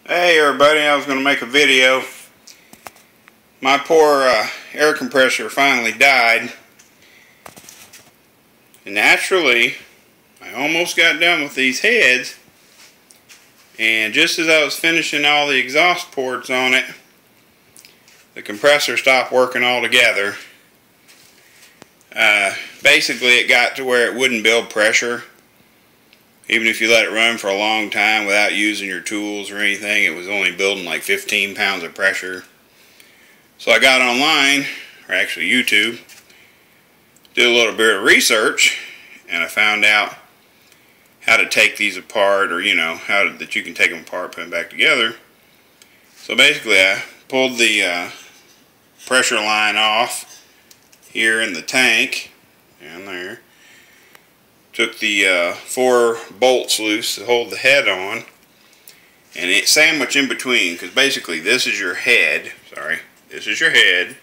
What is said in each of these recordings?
Hey everybody, I was going to make a video. My poor air compressor finally died. And naturally, I almost got done with these heads. And just as I was finishing all the exhaust ports on it, the compressor stopped working altogether. Basically, it got to where it wouldn't build pressure. Even if you let it run for a long time without using your tools or anything, it was only building like 15 pounds of pressure. So I got online, or actually YouTube, did a little bit of research, and I found out how to take these apart, or that you can take them apart, put them back together. So basically I pulled the pressure line off here in the tank, down there. Took the 4 bolts loose to hold the head on, and it sandwiched in between, because basically this is your head. This is your head.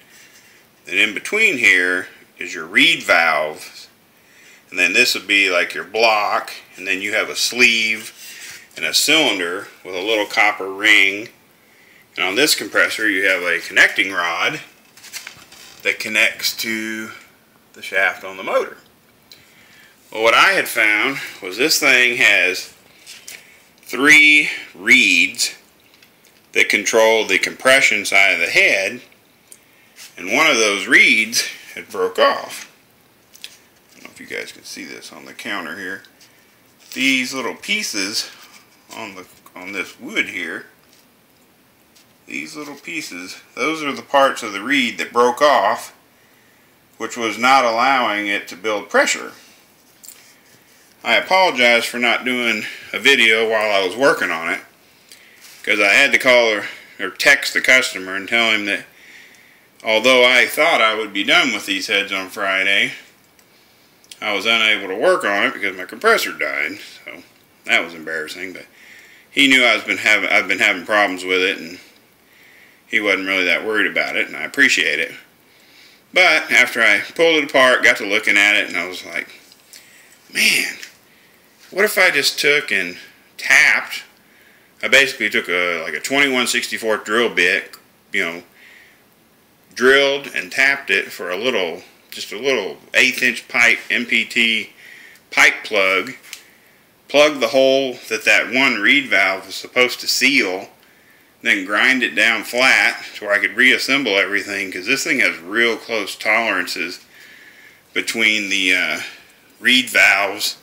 Then in between here is your reed valves, and then this would be like your block, and then you have a sleeve and a cylinder with a little copper ring. And on this compressor you have a connecting rod that connects to the shaft on the motor. Well, what I had found was this thing has 3 reeds that control the compression side of the head, and one of those reeds had broke off. I don't know if you guys can see this on the counter here. These little pieces on this wood here, these little pieces, those are the parts of the reed that broke off, which was not allowing it to build pressure. I apologize for not doing a video while I was working on it, because I had to call or text the customer and tell him that although I thought I would be done with these heads on Friday, I was unable to work on it because my compressor died. So that was embarrassing, but he knew I've been having problems with it, and he wasn't really that worried about it, and I appreciate it. But after I pulled it apart, got to looking at it, and I was like, man, what if I just took and tapped? I basically took like a 21/64 drill bit, drilled and tapped it for just a little 1/8" pipe MPT pipe plug, plugged the hole that one reed valve was supposed to seal, then grind it down flat to where I could reassemble everything, because this thing has real close tolerances between the reed valves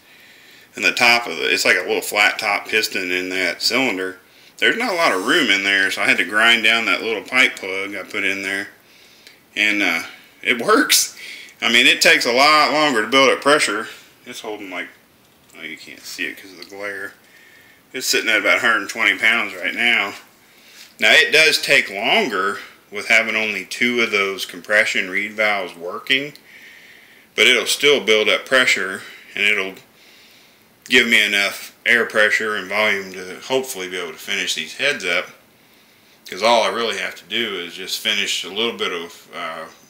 and the top of it. It's like a little flat top piston in that cylinder. There's not a lot of room in there, so I had to grind down that little pipe plug I put in there, and it works. I mean, it takes a lot longer to build up pressure. It's holding like, oh, you can't see it because of the glare. It's sitting at about 120 pounds right now. Now it does take longer with having only 2 of those compression reed valves working, but it'll still build up pressure, and it'll give me enough air pressure and volume to hopefully be able to finish these heads up, because all I really have to do is just finish a little bit of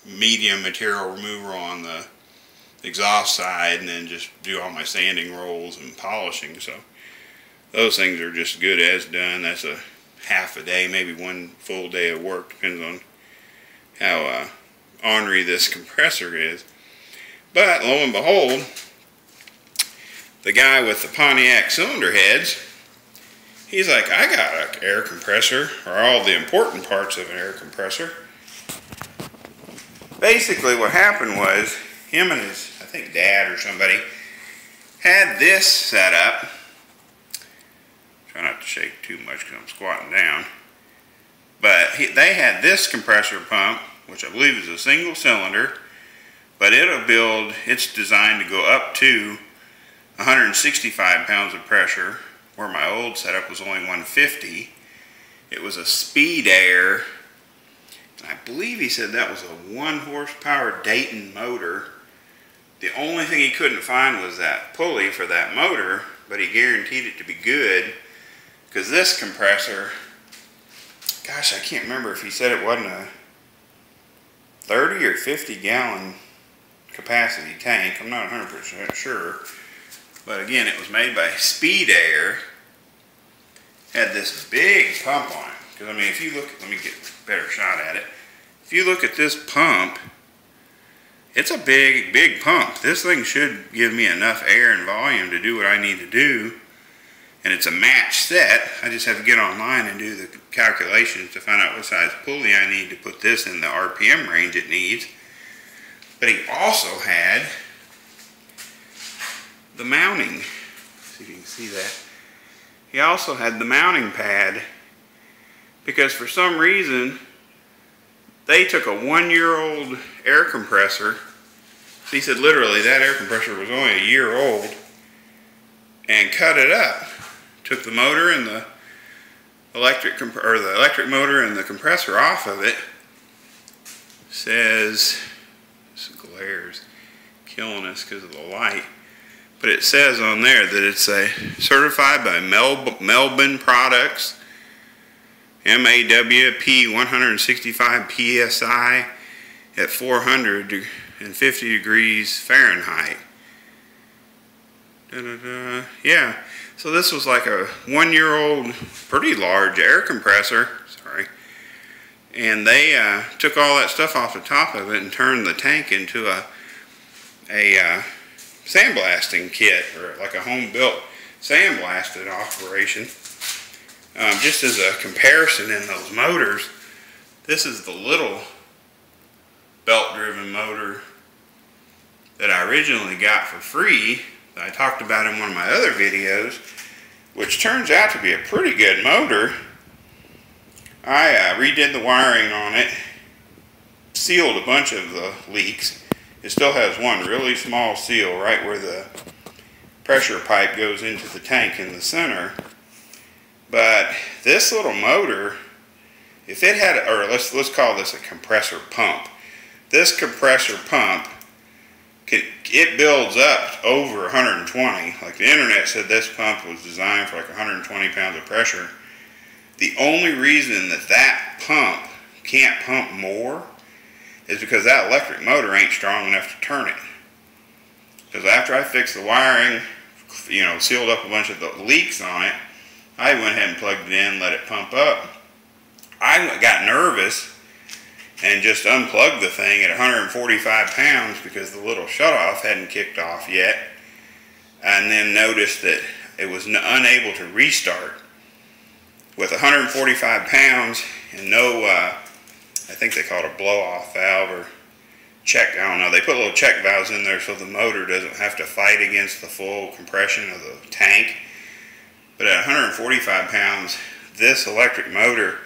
medium material removal on the exhaust side, and then just do all my sanding rolls and polishing. So those things are just good as done. That's a half a day, maybe 1 full day of work, depends on how ornery this compressor is. But lo and behold, the guy with the Pontiac cylinder heads, he's like, I got an air compressor, or all the important parts of an air compressor. Basically what happened was, him and his, I think dad or somebody, had this set up. Try not to shake too much because I'm squatting down. But they had this compressor pump, which I believe is a single cylinder, but it's designed to go up to 165 pounds of pressure, where my old setup was only 150. It was a speed air, and I believe he said that was a 1 horsepower Dayton motor. The only thing he couldn't find was that pulley for that motor, but he guaranteed it to be good, because this compressor, gosh, I can't remember if he said it wasn't a 30 or 50 gallon capacity tank. I'm not 100% sure. But again, it was made by Speed Air, had this big pump on it. Because, I mean, if you look, let me get a better shot at it. If you look at this pump, it's a big, big pump. This thing should give me enough air and volume to do what I need to do. And it's a match set. I just have to get online and do the calculations to find out what size pulley I need to put this in the RPM range it needs. But he also had the mounting. See if you can see that. He also had the mounting pad, because for some reason they took a 1-year-old air compressor. So he said literally that air compressor was only a year old, and cut it up. Took the motor and the electric motor and the compressor off of it. Says, this glare's killing us because of the light, but it says on there that it's a certified by Melbourne Products, MAWP 165 PSI at 450 degrees Fahrenheit. Yeah, so this was like a 1-year-old, pretty large air compressor. Sorry. And they took all that stuff off the top of it and turned the tank into a sandblasting kit, or like a home-built sandblasted operation. Just as a comparison in those motors, this is the little belt-driven motor that I originally got for free, that I talked about in one of my other videos, which turns out to be a pretty good motor. I redid the wiring on it, sealed a bunch of the leaks. It still has one really small seal right where the pressure pipe goes into the tank in the center. But this little motor, if it had, or let's call this a compressor pump. This compressor pump, it builds up over 120. Like the internet said, this pump was designed for like 120 pounds of pressure. The only reason that pump can't pump more is because that electric motor ain't strong enough to turn it. Because after I fixed the wiring, you know, sealed up a bunch of the leaks on it, I went ahead and plugged it in, let it pump up. I got nervous and just unplugged the thing at 145 pounds because the little shutoff hadn't kicked off yet, and then noticed that it was unable to restart. With 145 pounds and no, I think they call it a blow-off valve or check, I don't know, they put little check valves in there so the motor doesn't have to fight against the full compression of the tank. But at 145 pounds, this electric motor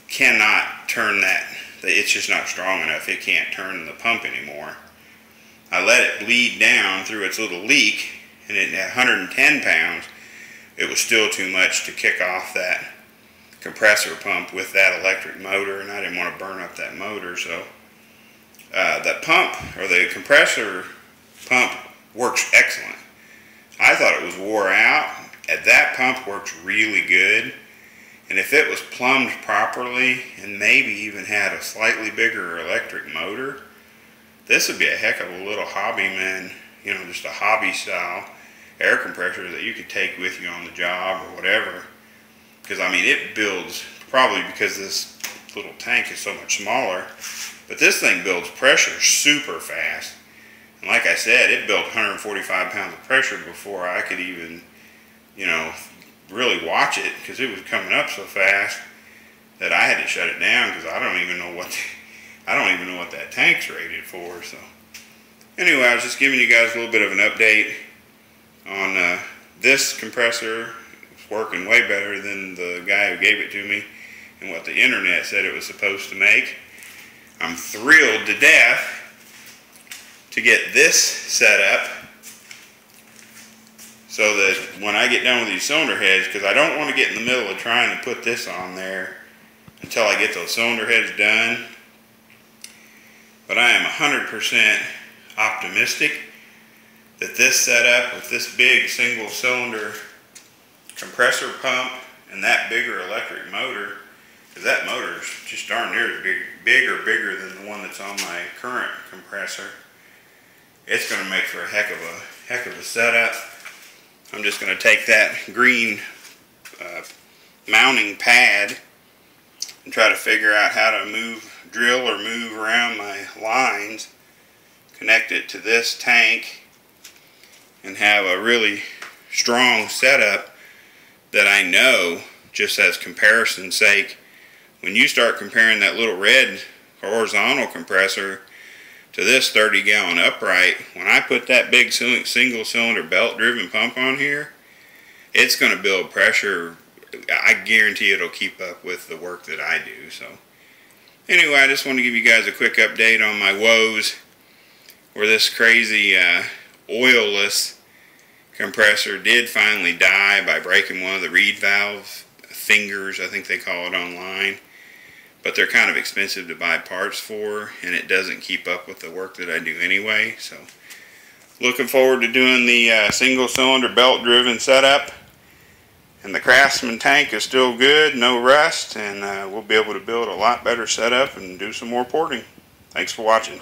cannot turn that. It's just not strong enough. It can't turn the pump anymore. I let it bleed down through its little leak, and at 110 pounds, it was still too much to kick off that compressor pump with that electric motor, and I didn't want to burn up that motor. So that pump, or the compressor pump, works excellent. I thought it was wore out. That pump works really good, and if it was plumbed properly and maybe even had a slightly bigger electric motor, this would be a heck of a little hobbyman, you know, just a hobby style air compressor that you could take with you on the job or whatever. Because I mean, it builds, probably because this little tank is so much smaller, but this thing builds pressure super fast. And like I said, it built 145 pounds of pressure before I could even, you know, really watch it, because it was coming up so fast that I had to shut it down, because I don't even know what that tank's rated for. So anyway, I was just giving you guys a little bit of an update on this compressor. It's working way better than the guy who gave it to me and what the internet said it was supposed to make. I'm thrilled to death to get this set up, so that when I get done with these cylinder heads, because I don't want to get in the middle of trying to put this on there until I get those cylinder heads done. But I am 100% optimistic that this setup with this big single cylinder compressor pump and that bigger electric motor, because that motor is just darn near as bigger than the one that's on my current compressor, it's going to make for a heck of a setup. I'm just going to take that green mounting pad and try to figure out how to drill or move around my lines, connect it to this tank, and have a really strong setup that I know, just as comparison's sake, when you start comparing that little red horizontal compressor to this 30-gallon upright, when I put that big single cylinder belt driven pump on here, it's going to build pressure. I guarantee it'll keep up with the work that I do. So anyway, I just want to give you guys a quick update on my woes where this crazy oilless compressor did finally die by breaking one of the reed valve fingers, I think they call it online. But they're kind of expensive to buy parts for, and it doesn't keep up with the work that I do anyway. So looking forward to doing the single cylinder belt driven setup. And the Craftsman tank is still good, no rust, and we'll be able to build a lot better setup and do some more porting. Thanks for watching.